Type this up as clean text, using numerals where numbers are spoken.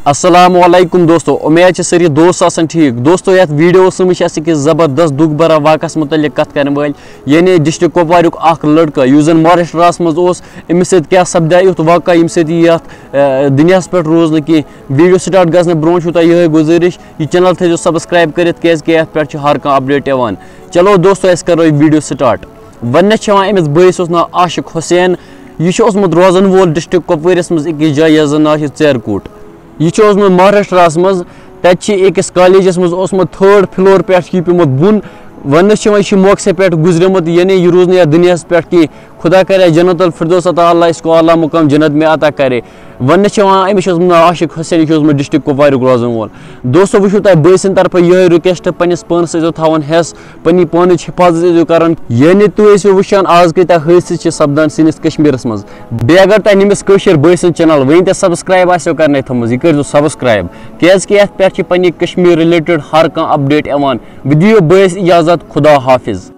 अस्सलाम वालेकुम दोस्तों, उम्मीद है सारी दोस्त आसन ठीक। दोस्तों यथ वीडियो कि जबरदस्त दुख भरा वाकस मुतल कत कर यानी डिस्ट्रिक्ट कुपवारुक अख लड़का युस जन महाराष्ट्रस मज अमिस क्या सपदा युथ वाक़ा यम दुनिया पे रोज नी। वीडियो स्टार्ट गने ब्रो ये गुजारिश ये चैनल थो सब्सक्राइब कर पे हर कह अपडेट यवान। चलो दोस्तों अस करो वीडियो स्टार्ट। वन अमिस बैस नाव आशिक हुसैन। यह रोजन वोल डिस्ट्रिक्ट कुपवारिस मज अकिस जाय यस नाव चेरकूट। यह महाराष्ट्रस मज तकिस कॉलेजस मज थर्ड फ्लोर पे पेमुत बुन। वन मौके पे गुजरमुत यानी यह रोज ना दुनिया पे कहीं। खुदा करे जन्नतुल फिरदौस अता अल्लाह इसको आला मुकाम जन्नत में अता करे। वन अमिस नाव आशिक हुसैन। यह डिस्ट्रिक्ट कुपवारुक रोजन वोल। दोस्तों वो तुम बैसन तरफ यह रिक्वेस्ट पन्निस पानस थवान हेस पन्नी पान हिफाजत कर यानी तुम वुचान आज कत हादसे सपदान सनिस कश्मीरस मज। बे अगर तुम नमिस कशर बैसन चैनल वन ते सब्सक्राइब आसो करने थमज यह कर सब्सक्राइब क्या पे पन्नी कश्मीर रिलेटेड हर कह अपडेट यवान। दियो बैस इजाजत। खुदा हाफिज।